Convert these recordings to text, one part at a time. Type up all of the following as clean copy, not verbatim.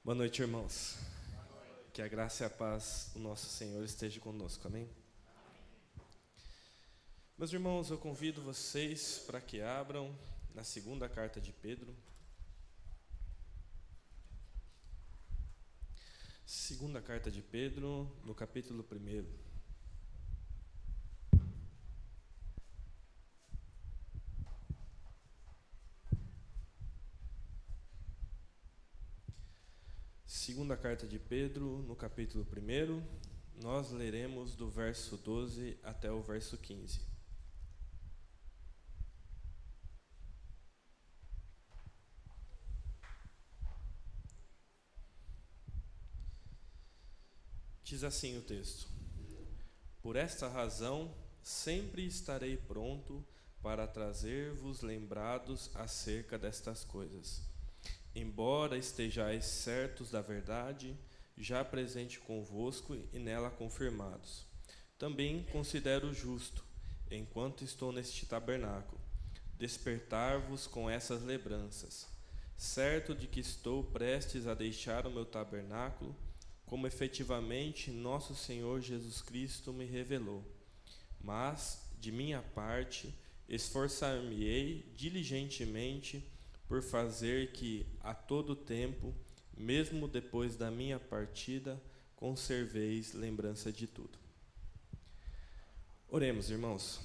Boa noite, irmãos. Que a graça e a paz do nosso Senhor esteja conosco, amém? Meus irmãos, eu convido vocês para que abram na segunda carta de Pedro. Segunda carta de Pedro, no capítulo 1. Segunda carta de Pedro, no capítulo 1, nós leremos do verso 12 até o verso 15. Diz assim o texto: Por esta razão, sempre estarei pronto para trazer-vos lembrados acerca destas coisas. Embora estejais certos da verdade, já presente convosco e nela confirmados. Também considero justo, enquanto estou neste tabernáculo, despertar-vos com essas lembranças, certo de que estou prestes a deixar o meu tabernáculo, como efetivamente nosso Senhor Jesus Cristo me revelou. Mas, de minha parte, esforçar-me-ei diligentemente por fazer que, a todo tempo, mesmo depois da minha partida, conserveis lembrança de tudo. Oremos, irmãos.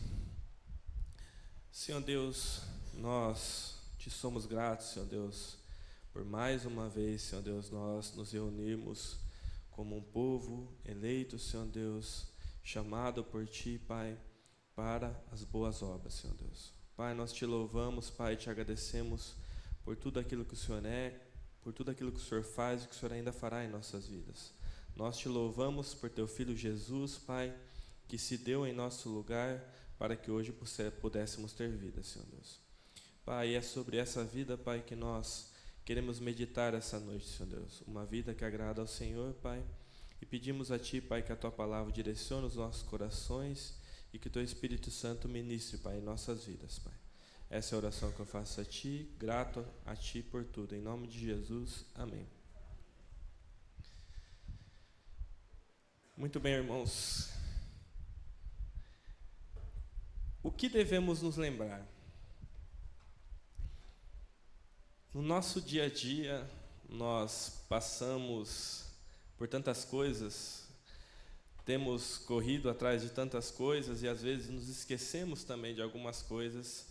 Senhor Deus, nós te somos gratos, Senhor Deus, por mais uma vez, Senhor Deus, nós nos reunirmos como um povo eleito, Senhor Deus, chamado por Ti, Pai, para as boas obras, Senhor Deus. Pai, nós te louvamos, Pai, te agradecemos por tudo aquilo que o Senhor é, por tudo aquilo que o Senhor faz e que o Senhor ainda fará em nossas vidas. Nós te louvamos por Teu Filho Jesus, Pai, que se deu em nosso lugar para que hoje pudéssemos ter vida, Senhor Deus. Pai, é sobre essa vida, Pai, que nós queremos meditar essa noite, Senhor Deus. Uma vida que agrada ao Senhor, Pai. E pedimos a Ti, Pai, que a Tua palavra direcione os nossos corações e que o Teu Espírito Santo ministre, Pai, em nossas vidas, Pai. Essa é a oração que eu faço a Ti, grato a Ti por tudo. Em nome de Jesus, amém. Muito bem, irmãos. O que devemos nos lembrar? No nosso dia a dia, nós passamos por tantas coisas, temos corrido atrás de tantas coisas e às vezes nos esquecemos também de algumas coisas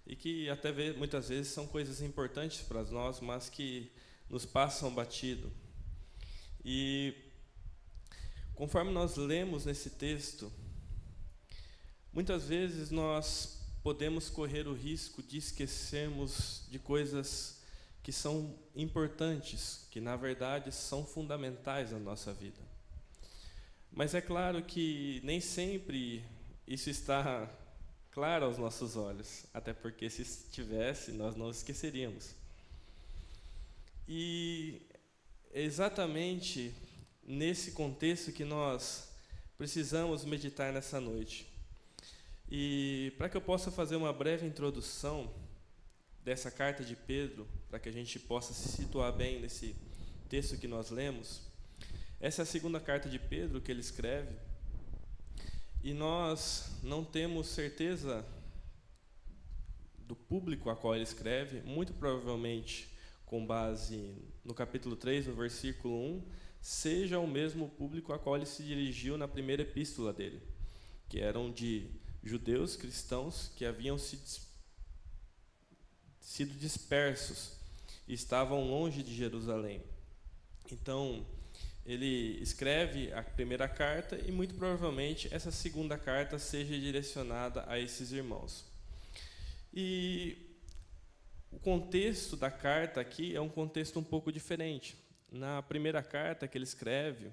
e que até muitas vezes são coisas importantes para nós, mas que nos passam batido. E conforme nós lemos nesse texto, muitas vezes nós podemos correr o risco de esquecermos de coisas que são importantes, que na verdade são fundamentais na nossa vida. Mas é claro que nem sempre isso está claro aos nossos olhos, até porque se estivesse, nós não esqueceríamos. E é exatamente nesse contexto que nós precisamos meditar nessa noite. E para que eu possa fazer uma breve introdução dessa carta de Pedro, para que a gente possa se situar bem nesse texto que nós lemos, essa é a segunda carta de Pedro que ele escreve, e nós não temos certeza do público a qual ele escreve, muito provavelmente com base no capítulo 3, no versículo 1, seja o mesmo público a qual ele se dirigiu na primeira epístola dele, que eram de judeus cristãos que haviam sido dispersos e estavam longe de Jerusalém. Então, ele escreve a primeira carta e muito provavelmente essa segunda carta seja direcionada a esses irmãos. E o contexto da carta aqui é um contexto um pouco diferente. Na primeira carta que ele escreve,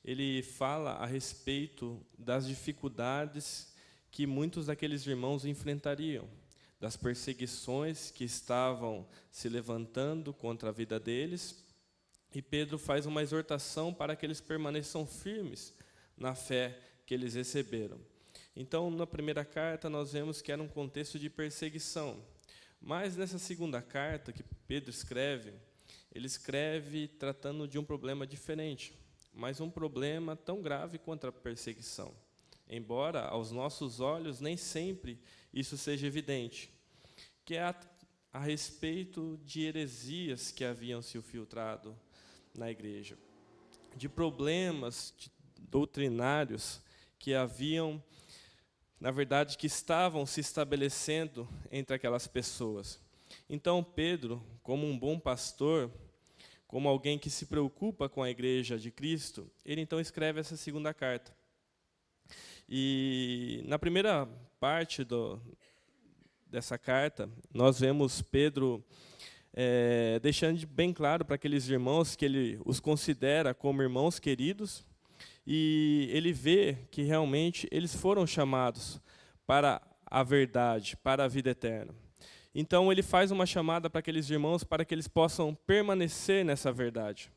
ele fala a respeito das dificuldades que muitos daqueles irmãos enfrentariam, das perseguições que estavam se levantando contra a vida deles, e Pedro faz uma exortação para que eles permaneçam firmes na fé que eles receberam. Então, na primeira carta, nós vemos que era um contexto de perseguição, mas nessa segunda carta que Pedro escreve, ele escreve tratando de um problema diferente, mas um problema tão grave quanto a perseguição. Embora, aos nossos olhos, nem sempre isso seja evidente, que é a respeito de heresias que haviam se filtrado na igreja, de problemas doutrinários que haviam, na verdade, que estavam se estabelecendo entre aquelas pessoas. Então, Pedro, como um bom pastor, como alguém que se preocupa com a igreja de Cristo, ele então escreve essa segunda carta. E na primeira parte dessa carta, nós vemos Pedro deixando bem claro para aqueles irmãos que ele os considera como irmãos queridos, e ele vê que realmente eles foram chamados para a verdade, para a vida eterna. Então ele faz uma chamada para aqueles irmãos para que eles possam permanecer nessa verdade.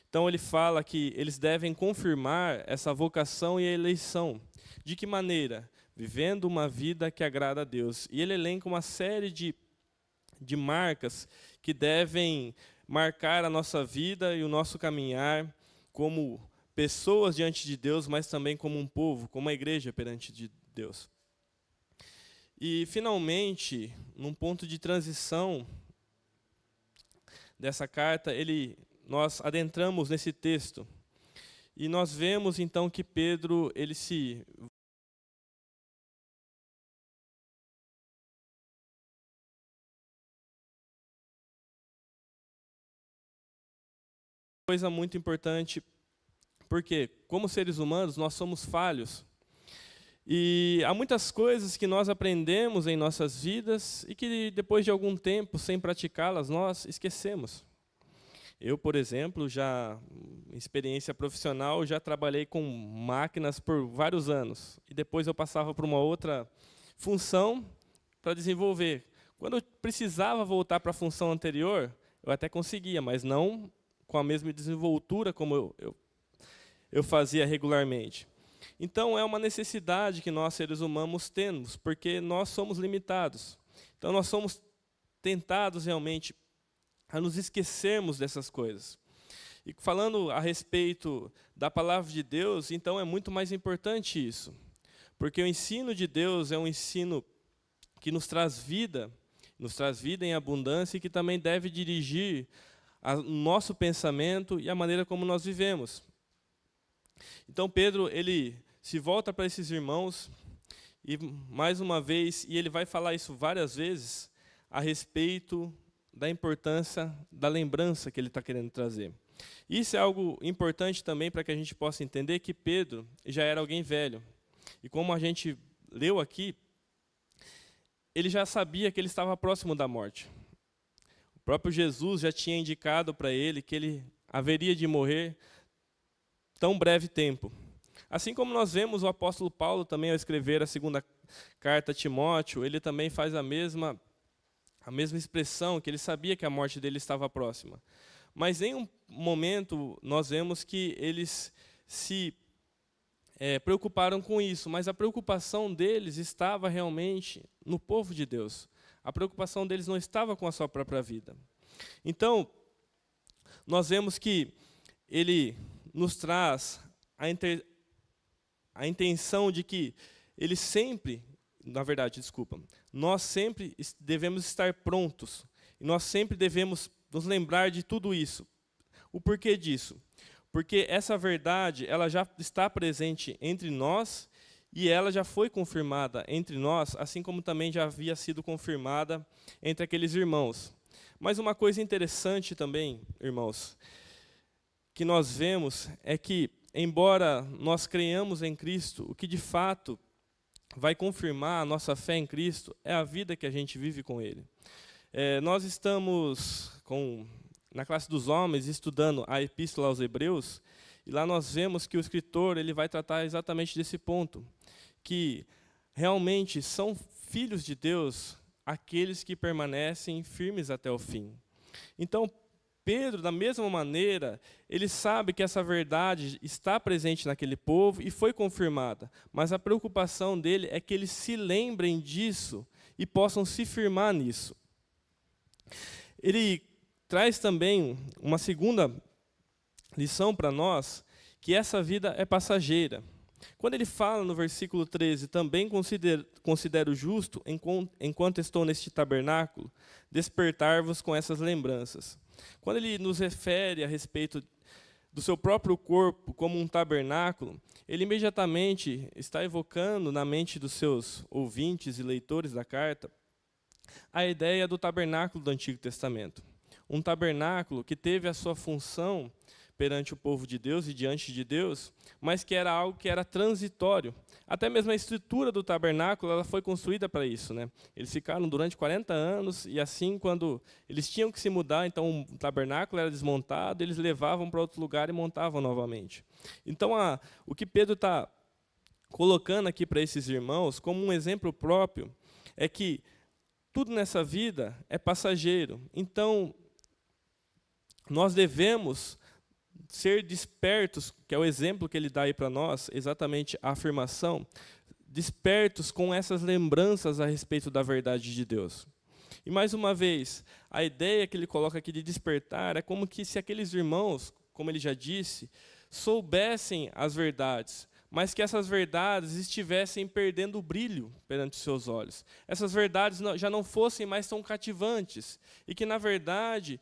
Então ele fala que eles devem confirmar essa vocação e a eleição. De que maneira? Vivendo uma vida que agrada a Deus. E ele elenca uma série de marcas que devem marcar a nossa vida e o nosso caminhar como pessoas diante de Deus, mas também como um povo, como uma igreja perante de Deus. E, finalmente, num ponto de transição dessa carta, nós adentramos nesse texto e nós vemos, então, que Pedro ele se coisa muito importante, porque, como seres humanos, nós somos falhos. E há muitas coisas que nós aprendemos em nossas vidas e que, depois de algum tempo, sem praticá-las, nós esquecemos. Eu, por exemplo, em experiência profissional, já trabalhei com máquinas por vários anos. E depois eu passava para uma outra função para desenvolver. Quando eu precisava voltar para a função anterior, eu até conseguia, mas não com a mesma desenvoltura como eu fazia regularmente. Então, é uma necessidade que nós, seres humanos, temos, porque nós somos limitados. Então, nós somos tentados, realmente, a nos esquecermos dessas coisas. E falando a respeito da palavra de Deus, então, é muito mais importante isso. Porque o ensino de Deus é um ensino que nos traz vida em abundância e que também deve dirigir o nosso pensamento e a maneira como nós vivemos. Então, Pedro, ele se volta para esses irmãos e, mais uma vez, e ele vai falar isso várias vezes, a respeito da importância da lembrança que ele está querendo trazer. Isso é algo importante também para que a gente possa entender que Pedro já era alguém velho. E como a gente leu aqui, ele já sabia que ele estava próximo da morte. O próprio Jesus já tinha indicado para ele que ele haveria de morrer tão breve tempo. Assim como nós vemos o apóstolo Paulo também ao escrever a segunda carta a Timóteo, ele também faz a mesma expressão, que ele sabia que a morte dele estava próxima. Mas em um momento nós vemos que eles se preocuparam com isso, mas a preocupação deles estava realmente no povo de Deus. A preocupação deles não estava com a sua própria vida. Então, nós vemos que ele nos traz a intenção de que ele sempre, nós sempre devemos estar prontos, e nós sempre devemos nos lembrar de tudo isso. O porquê disso? Porque essa verdade, ela já está presente entre nós, e ela já foi confirmada entre nós, assim como também já havia sido confirmada entre aqueles irmãos. Mas uma coisa interessante também, irmãos, que nós vemos é que, embora nós creiamos em Cristo, o que de fato vai confirmar a nossa fé em Cristo é a vida que a gente vive com Ele. Nós estamos na classe dos homens estudando a Epístola aos Hebreus, e lá nós vemos que o escritor ele vai tratar exatamente desse ponto, que realmente são filhos de Deus aqueles que permanecem firmes até o fim. Então, Pedro, da mesma maneira, ele sabe que essa verdade está presente naquele povo e foi confirmada, mas a preocupação dele é que eles se lembrem disso e possam se firmar nisso. Ele traz também uma segunda lição para nós, que essa vida é passageira. Quando ele fala no versículo 13, também considero justo, enquanto estou neste tabernáculo, despertar-vos com essas lembranças. Quando ele nos refere a respeito do seu próprio corpo como um tabernáculo, ele imediatamente está evocando na mente dos seus ouvintes e leitores da carta a ideia do tabernáculo do Antigo Testamento. Um tabernáculo que teve a sua função perante o povo de Deus e diante de Deus, mas que era algo que era transitório. Até mesmo a estrutura do tabernáculo ela foi construída para isso, né? Eles ficaram durante 40 anos e assim, quando eles tinham que se mudar, então o tabernáculo era desmontado, eles levavam para outro lugar e montavam novamente. Então, o que Pedro está colocando aqui para esses irmãos, como um exemplo próprio, é que tudo nessa vida é passageiro. Então, nós devemos ser despertos, que é o exemplo que ele dá aí para nós, exatamente a afirmação, despertos com essas lembranças a respeito da verdade de Deus. E mais uma vez, a ideia que ele coloca aqui de despertar é como que se aqueles irmãos, como ele já disse, soubessem as verdades, mas que essas verdades estivessem perdendo o brilho perante os seus olhos. Essas verdades já não fossem mais tão cativantes, e que, na verdade,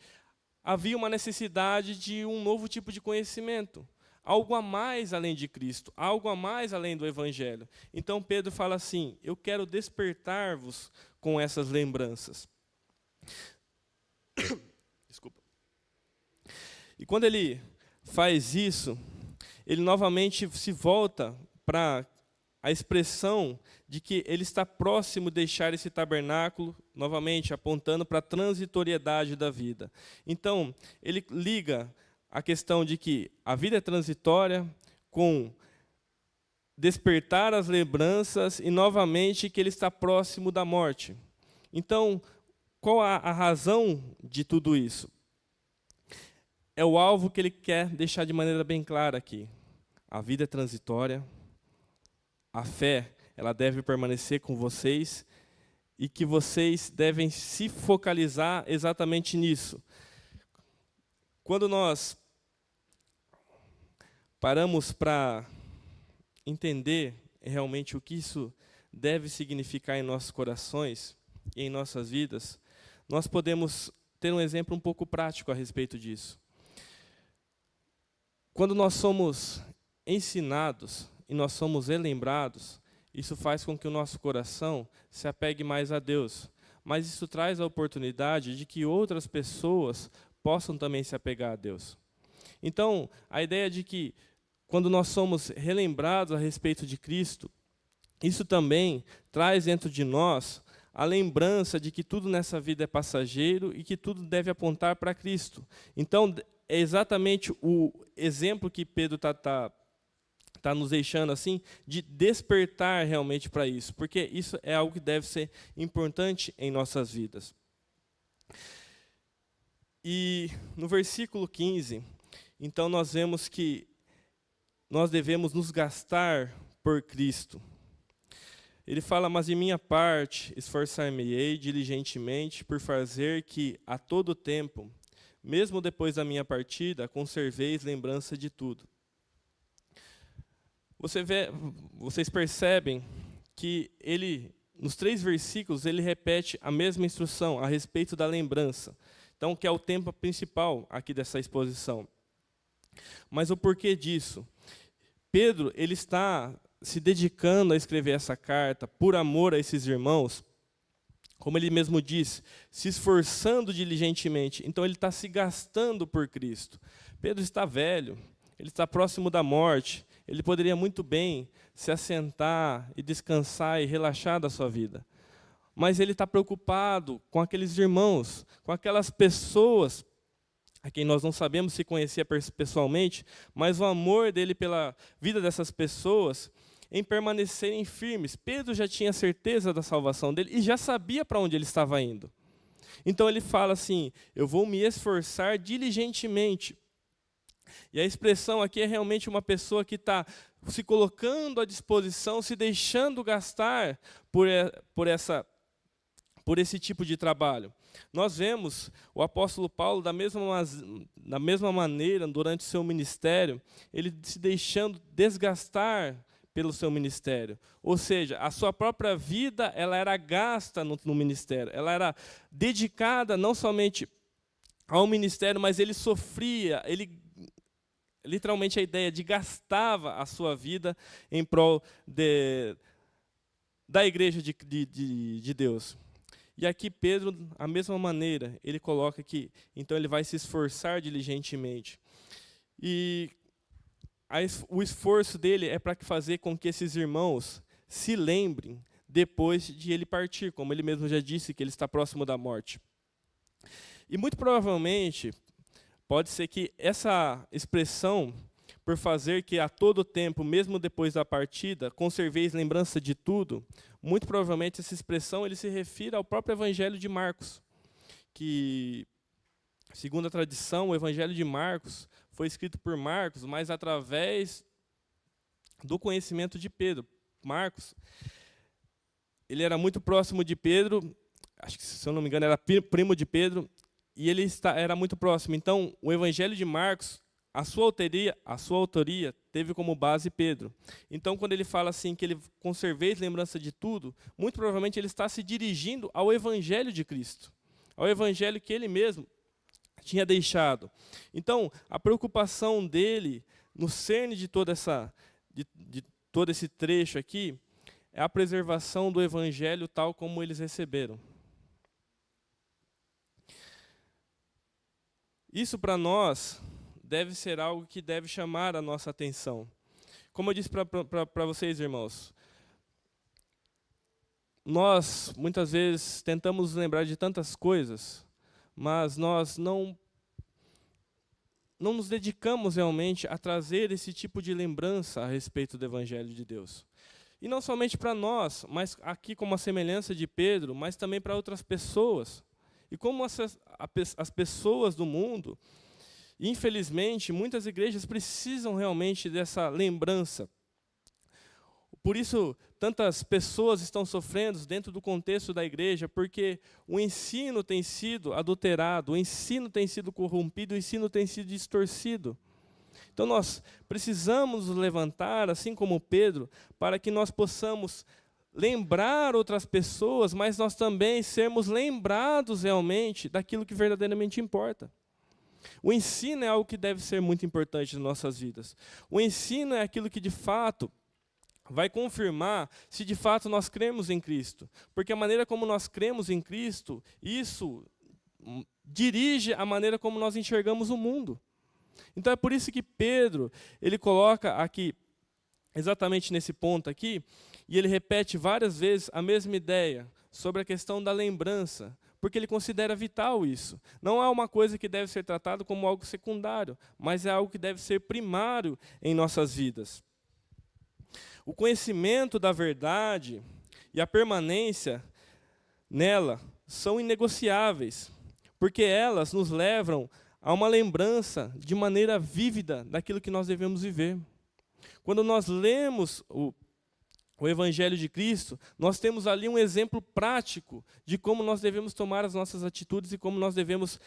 havia uma necessidade de um novo tipo de conhecimento, algo a mais além de Cristo, algo a mais além do Evangelho. Então Pedro fala assim, eu quero despertar-vos com essas lembranças. Desculpa. E quando ele faz isso, ele novamente se volta para a expressão de que ele está próximo de deixar esse tabernáculo, novamente apontando para a transitoriedade da vida. Então, ele liga a questão de que a vida é transitória com despertar as lembranças e, novamente, que ele está próximo da morte. Então, qual a razão de tudo isso? É o alvo que ele quer deixar de maneira bem clara aqui. A vida é transitória, a fé ela deve permanecer com vocês e que vocês devem se focalizar exatamente nisso. Quando nós paramos para entender realmente o que isso deve significar em nossos corações e em nossas vidas, nós podemos ter um exemplo um pouco prático a respeito disso. Quando nós somos ensinados e nós somos relembrados, isso faz com que o nosso coração se apegue mais a Deus. Mas isso traz a oportunidade de que outras pessoas possam também se apegar a Deus. Então, a ideia de que, quando nós somos relembrados a respeito de Cristo, isso também traz dentro de nós a lembrança de que tudo nessa vida é passageiro e que tudo deve apontar para Cristo. Então, é exatamente o exemplo que Pedro está nos deixando assim, de despertar realmente para isso, porque isso é algo que deve ser importante em nossas vidas. E no versículo 15, então nós vemos que nós devemos nos gastar por Cristo. Ele fala, mas de minha parte, esforçar-me-ei diligentemente por fazer que, a todo tempo, mesmo depois da minha partida, conserveis lembrança de tudo. Vocês percebem que ele, nos 3 versículos, ele repete a mesma instrução a respeito da lembrança. Então, que é o tema principal aqui dessa exposição. Mas o porquê disso? Pedro, ele está se dedicando a escrever essa carta por amor a esses irmãos, como ele mesmo disse, se esforçando diligentemente. Então, ele está se gastando por Cristo. Pedro está velho, ele está próximo da morte. Ele poderia muito bem se assentar e descansar e relaxar da sua vida. Mas ele está preocupado com aqueles irmãos, com aquelas pessoas a quem nós não sabemos se conhecia pessoalmente, mas o amor dele pela vida dessas pessoas em permanecerem firmes. Pedro já tinha certeza da salvação dele e já sabia para onde ele estava indo. Então ele fala assim, eu vou me esforçar diligentemente. E a expressão aqui é realmente uma pessoa que está se colocando à disposição, se deixando gastar por esse tipo de trabalho. Nós vemos o apóstolo Paulo, da mesma maneira, durante o seu ministério, ele se deixando desgastar pelo seu ministério. Ou seja, a sua própria vida ela era gasta no ministério, ela era dedicada não somente ao ministério, mas ele sofria, ele literalmente a ideia de gastava a sua vida em prol da igreja de Deus. E aqui Pedro, a mesma maneira, ele coloca que então ele vai se esforçar diligentemente. E o esforço dele é para fazer com que esses irmãos se lembrem depois de ele partir, como ele mesmo já disse, que ele está próximo da morte. E muito provavelmente, pode ser que essa expressão, por fazer que a todo tempo, mesmo depois da partida, conserveis lembrança de tudo, muito provavelmente essa expressão ele se refere ao próprio Evangelho de Marcos, que, segundo a tradição, o Evangelho de Marcos foi escrito por Marcos, mas através do conhecimento de Pedro. Marcos, ele era muito próximo de Pedro, acho que, se eu não me engano, era primo de Pedro, e ele era muito próximo. Então, o Evangelho de Marcos, a sua autoria teve como base Pedro. Então, quando ele fala assim, que ele conserveis lembrança de tudo, muito provavelmente ele está se dirigindo ao Evangelho de Cristo, ao Evangelho que ele mesmo tinha deixado. Então, a preocupação dele, no cerne de todo esse trecho aqui, é a preservação do Evangelho tal como eles receberam. Isso para nós deve ser algo que deve chamar a nossa atenção. Como eu disse para vocês, irmãos, nós muitas vezes tentamos lembrar de tantas coisas, mas nós não nos dedicamos realmente a trazer esse tipo de lembrança a respeito do Evangelho de Deus. E não somente para nós, mas aqui como a semelhança de Pedro, mas também para outras pessoas. E como as pessoas do mundo, infelizmente, muitas igrejas precisam realmente dessa lembrança. Por isso, tantas pessoas estão sofrendo dentro do contexto da igreja, porque o ensino tem sido adulterado, o ensino tem sido corrompido, o ensino tem sido distorcido. Então, nós precisamos nos levantar, assim como Pedro, para que nós possamos lembrar outras pessoas, mas nós também sermos lembrados realmente daquilo que verdadeiramente importa. O ensino é algo que deve ser muito importante nas nossas vidas. O ensino é aquilo que, de fato, vai confirmar se, de fato, nós cremos em Cristo. Porque a maneira como nós cremos em Cristo, isso dirige a maneira como nós enxergamos o mundo. Então, é por isso que Pedro, ele coloca aqui, exatamente nesse ponto aqui, e ele repete várias vezes a mesma ideia sobre a questão da lembrança, porque ele considera vital isso. Não é uma coisa que deve ser tratada como algo secundário, mas é algo que deve ser primário em nossas vidas. O conhecimento da verdade e a permanência nela são inegociáveis, porque elas nos levam a uma lembrança de maneira vívida daquilo que nós devemos viver. Quando nós lemos o Evangelho de Cristo, nós temos ali um exemplo prático de como nós devemos tomar as nossas atitudes e como nós devemos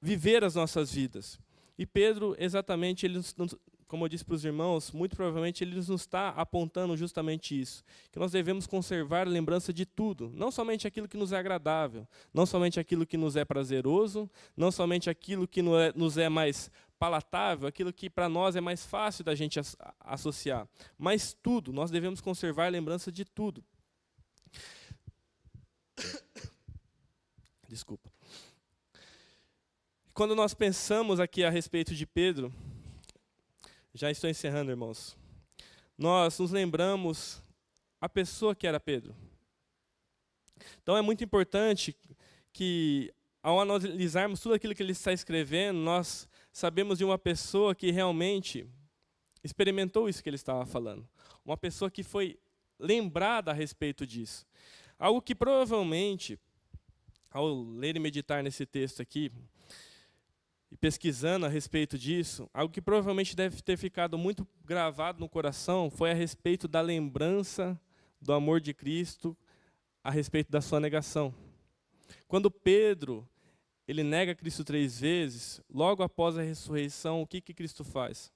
viver as nossas vidas. E Pedro, exatamente, ele, como eu disse para os irmãos, muito provavelmente ele nos está apontando justamente isso, que nós devemos conservar a lembrança de tudo, não somente aquilo que nos é agradável, não somente aquilo que nos é prazeroso, não somente aquilo que nos é mais palatável, aquilo que para nós é mais fácil da gente associar, mas tudo, nós devemos conservar a lembrança de tudo. Desculpa. Quando nós pensamos aqui a respeito de Pedro, já estou encerrando, irmãos, nós nos lembramos a pessoa que era Pedro. Então é muito importante que, ao analisarmos tudo aquilo que ele está escrevendo, nós sabemos de uma pessoa que realmente experimentou isso que ele estava falando. Uma pessoa que foi lembrada a respeito disso. Algo que provavelmente, ao ler e meditar nesse texto aqui, e pesquisando a respeito disso, algo que provavelmente deve ter ficado muito gravado no coração foi a respeito da lembrança do amor de Cristo, a respeito da sua negação. Quando Pedro ele nega Cristo 3 vezes, logo após a ressurreição, o que Cristo faz?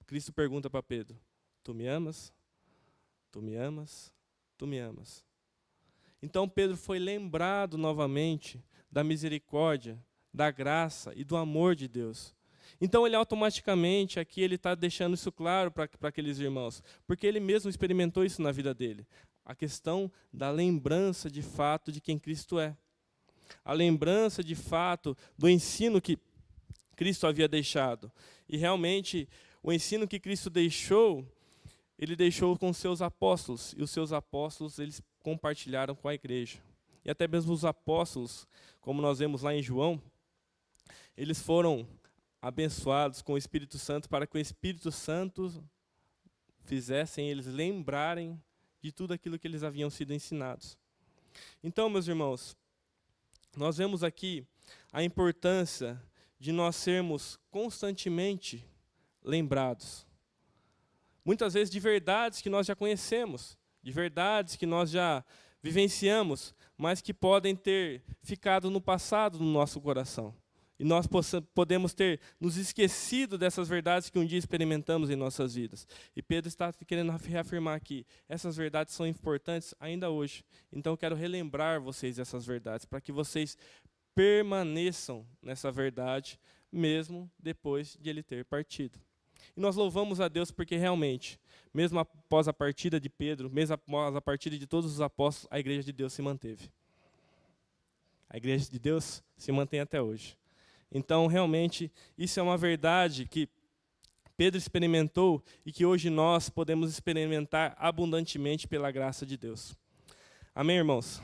Cristo pergunta para Pedro: tu me amas? Tu me amas? Tu me amas? Então Pedro foi lembrado novamente da misericórdia, da graça e do amor de Deus. Então ele automaticamente, aqui ele está deixando isso claro para aqueles irmãos, porque ele mesmo experimentou isso na vida dele. A questão da lembrança de fato de quem Cristo é. A lembrança de fato do ensino que Cristo havia deixado. E realmente, o ensino que Cristo deixou, ele deixou com seus apóstolos. E os seus apóstolos, eles compartilharam com a igreja. E até mesmo os apóstolos, como nós vemos lá em João, eles foram abençoados com o Espírito Santo para que o Espírito Santo fizessem eles lembrarem de tudo aquilo que eles haviam sido ensinados. Então, meus irmãos, nós vemos aqui a importância de nós sermos constantemente lembrados. Muitas vezes de verdades que nós já conhecemos, de verdades que nós já vivenciamos, mas que podem ter ficado no passado no nosso coração. E nós podemos ter nos esquecido dessas verdades que um dia experimentamos em nossas vidas. E Pedro está querendo reafirmar aqui, essas verdades são importantes ainda hoje. Então eu quero relembrar vocês dessas verdades, para que vocês permaneçam nessa verdade, mesmo depois de ele ter partido. E nós louvamos a Deus porque realmente, mesmo após a partida de Pedro, mesmo após a partida de todos os apóstolos, a igreja de Deus se manteve. A igreja de Deus se mantém até hoje. Então, realmente, isso é uma verdade que Pedro experimentou e que hoje nós podemos experimentar abundantemente pela graça de Deus. Amém, irmãos?